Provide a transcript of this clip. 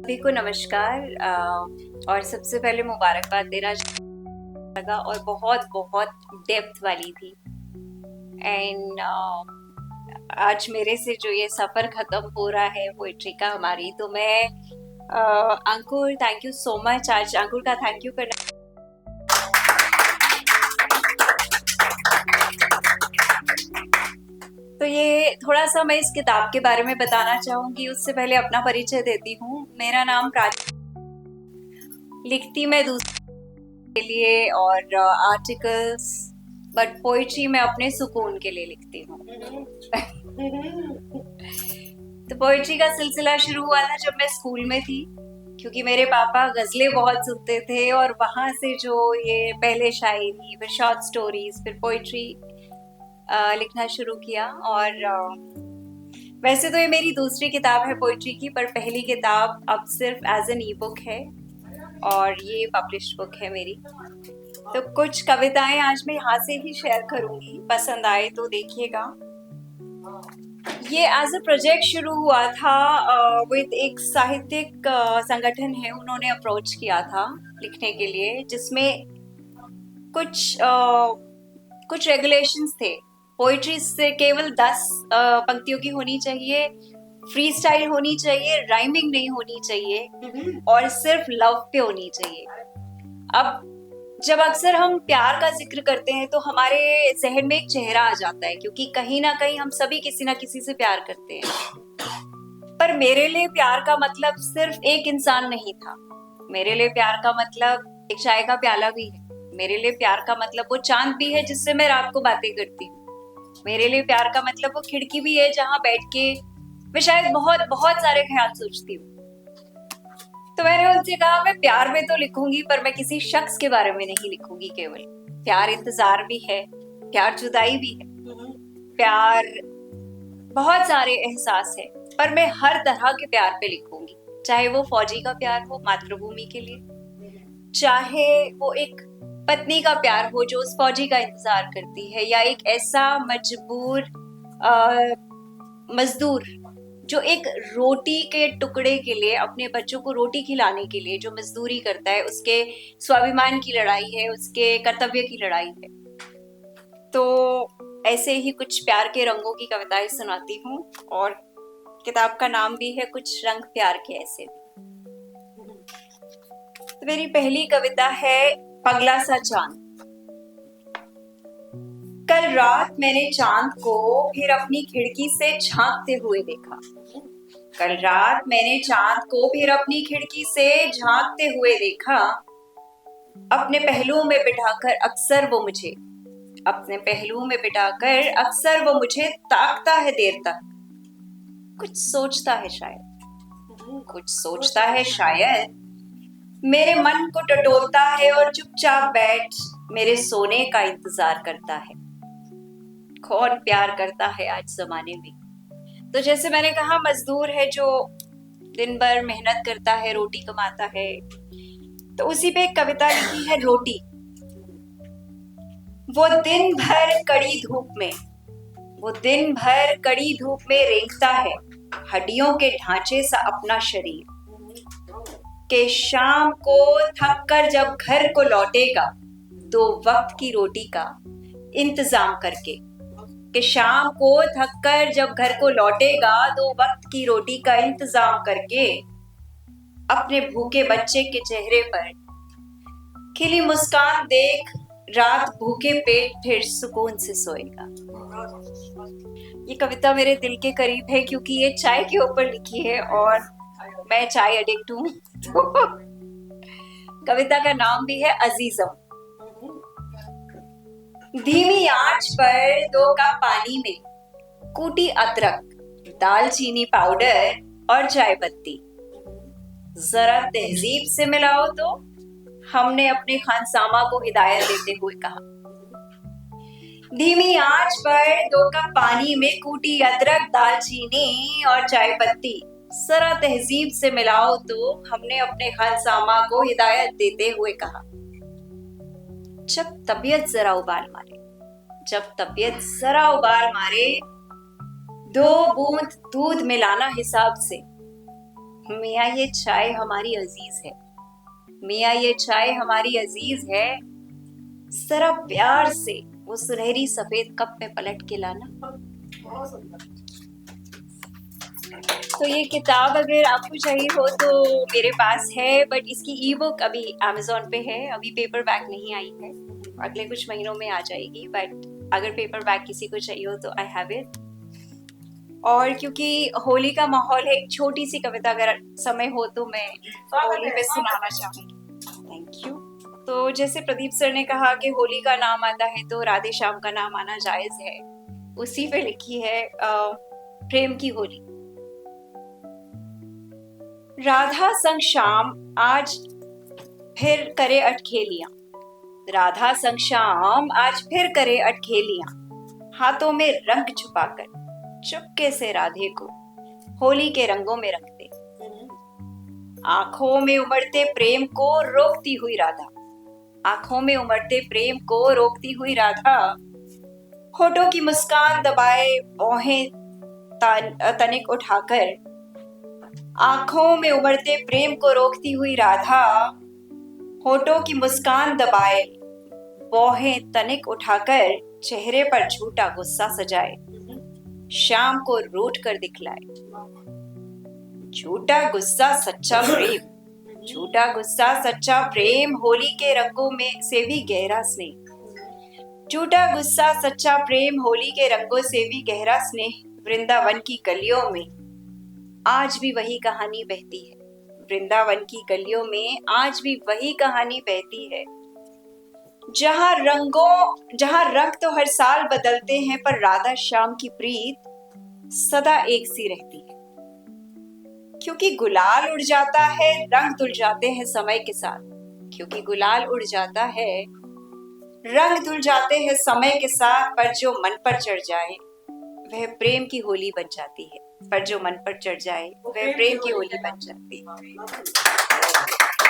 सभी को नमस्कार। और सबसे पहले मुबारकबाद देना लगा और बहुत बहुत डेप्थ वाली थी। एंड आज मेरे से जो ये सफ़र ख़त्म हो रहा है पोइट्री का हमारी, तो मैं अंकुर, थैंक यू सो मच। आज अंकुर का थैंक यू करना। तो ये थोड़ा सा मैं इस किताब के बारे में बताना चाहूँगी। उससे पहले अपना परिचय देती हूँ। मेरा नाम लिखती मैं दूसरे के लिए और आर्टिकल्स, बट पोइट्री मैं अपने सुकून के लिए लिखती हूँ। तो पोइट्री का सिलसिला शुरू हुआ था जब मैं स्कूल में थी, क्योंकि मेरे पापा गज़लें बहुत सुनते थे और वहाँ से जो ये पहले शायरी, फिर शॉर्ट स्टोरीज, फिर पोइट्री लिखना शुरू किया। और वैसे तो ये मेरी दूसरी किताब है पोइट्री की, पर पहली किताब अब सिर्फ एज एन ई बुक है और ये पब्लिश्ड बुक है मेरी। तो कुछ कविताएं आज मैं यहाँ से ही शेयर करूंगी, पसंद आए तो देखिएगा। ये एज अ प्रोजेक्ट शुरू हुआ था विद एक साहित्यिक संगठन है, उन्होंने अप्रोच किया था लिखने के लिए, जिसमें कुछ रेगुलेशंस थे। पोइट्री से केवल 10 पंक्तियों की होनी चाहिए, फ्री स्टाइल होनी चाहिए, राइमिंग नहीं होनी चाहिए और सिर्फ लव पे होनी चाहिए। अब जब अक्सर हम प्यार का जिक्र करते हैं तो हमारे जहन में एक चेहरा आ जाता है, क्योंकि कहीं ना कहीं हम सभी किसी ना किसी से प्यार करते हैं। पर मेरे लिए प्यार का मतलब सिर्फ एक इंसान नहीं था। मेरे लिए प्यार का मतलब एक चाय का प्याला भी है। मेरे लिए प्यार का मतलब वो चांद भी है जिससे मैं रात को बातें करती हूँ। मेरे लिए प्यार का मतलब वो खिड़की भी है जहाँ बैठ के मैं शायद बहुत बहुत सारे ख्याल सोचती हूँ। तो मैंने उनसे कहा मैं प्यार में तो लिखूंगी, पर मैं किसी शख्स के बारे में नहीं लिखूंगी केवल। प्यार इंतजार भी है, प्यार जुदाई भी है, प्यार बहुत सारे एहसास है, पर मैं हर तरह के प्यार पे लिखूंगी। चाहे वो फौजी का प्यार हो मातृभूमि के लिए, चाहे वो एक पत्नी का प्यार हो जो उस फौजी का इंतजार करती है, या एक ऐसा मजबूर मजदूर जो एक रोटी के टुकड़े के लिए, अपने बच्चों को रोटी खिलाने के लिए जो मजदूरी करता है, उसके स्वाभिमान की लड़ाई है, उसके कर्तव्य की लड़ाई है। तो ऐसे ही कुछ प्यार के रंगों की कविताएं सुनाती हूँ, और किताब का नाम भी है कुछ रंग प्यार के ऐसे भी। तो मेरी पहली कविता है पगला सा चांद। कल रात मैंने चांद को फिर अपनी खिड़की से झांकते हुए देखा। कल रात मैंने चांद को फिर अपनी खिड़की से झांकते हुए देखा। अपने पहलुओं में बिठाकर अक्सर वो मुझे ताकता है देर तक। कुछ सोचता है शायद, मेरे मन को टटोलता है और चुपचाप बैठ मेरे सोने का इंतजार करता है। कौन प्यार करता है आज जमाने में। तो जैसे मैंने कहा, मजदूर है जो दिन भर मेहनत करता है, रोटी कमाता है। तो उसी पे एक कविता लिखी है, रोटी। वो दिन भर कड़ी धूप में रेंगता है हड्डियों के ढांचे सा अपना शरीर, के शाम को थक कर जब घर को लौटेगा 2 वक्त की रोटी का इंतजाम करके। कि शाम को थक कर जब घर को लौटेगा 2 वक्त की रोटी का इंतजाम करके, अपने भूखे बच्चे के चेहरे पर खिली मुस्कान देख रात भूखे पेट फिर सुकून से सोएगा। ये कविता मेरे दिल के करीब है, क्योंकि ये चाय के ऊपर लिखी है और मैं चाय एडिक्ट हूँ। तो कविता का नाम भी है अजीजम। धीमी आंच पर 2 कप पानी में कूटी अदरक, दालचीनी पाउडर और चाय पत्ती, जरा तहजीब से मिलाओ तो, हमने अपने खानसामा को हिदायत देते हुए कहा। धीमी आंच पर 2 कप पानी में कूटी अदरक, दालचीनी और चाय पत्ती, जरा तहजीब से मिलाओ तो, हमने अपने खानसामा को हिदायत देते हुए कहा। जब तबीयत जरा उबाल मारे 2 बूंद दूध मिलाना हिसाब से, मियाँ ये चाय हमारी अजीज है, मियाँ ये चाय हमारी अजीज है, जरा प्यार से वो सुनहरी सफेद कप में पलट के लाना। बहुत सुंदर। तो ये किताब अगर आपको चाहिए हो तो मेरे पास है, बट इसकी ई बुक अभी Amazon पे है, अभी पेपर बैक नहीं आई है, अगले कुछ महीनों में आ जाएगी। बट अगर पेपर बैक किसी को चाहिए हो तो आई हैव इट। और क्योंकि होली का माहौल है, एक छोटी सी कविता अगर समय हो तो मैं होली पे सुनाना चाहूंगी। Thank you. तो जैसे प्रदीप सर ने कहा कि होली का नाम आता है तो राधे श्याम का नाम आना जायज है, उसी पे लिखी है प्रेम की होली। राधा संग श्याम आज फिर करे अटखेलियां, राधा संग श्याम आज फिर करे अटखेलियां, हाथों में रंग छुपाकर चुपके से राधे को होली के रंगों में रखते, आंखों में उमड़ते प्रेम को रोकती हुई राधा, आंखों में उमड़ते प्रेम को रोकती हुई राधा, होठों की मुस्कान दबाए बाहें तनिक उठाकर, आंखों में उमड़ते प्रेम को रोकती हुई राधा, होठों की मुस्कान दबाए बाहें तनिक उठाकर, चेहरे पर झूठा गुस्सा सजाए, शाम को रूठ कर दिखलाए। झूठा गुस्सा सच्चा प्रेम, झूठा गुस्सा सच्चा प्रेम, होली के रंगों में से भी गहरा स्नेह, झूठा गुस्सा सच्चा प्रेम, होली के रंगों से भी गहरा स्नेह। वृंदावन की गलियों में आज भी वही कहानी बहती है, वृंदावन की गलियों में आज भी वही कहानी बहती है, जहां रंग तो हर साल बदलते हैं, पर राधा श्याम की प्रीत सदा एक सी रहती है। क्योंकि गुलाल उड़ जाता है, रंग धुल जाते हैं समय के साथ, क्योंकि गुलाल उड़ जाता है, रंग धुल जाते हैं समय के साथ, पर जो मन पर चढ़ जाए वह प्रेम की होली बन जाती है, पर जो मन पर चढ़ जाए वह प्रेम की होली बन जाती है।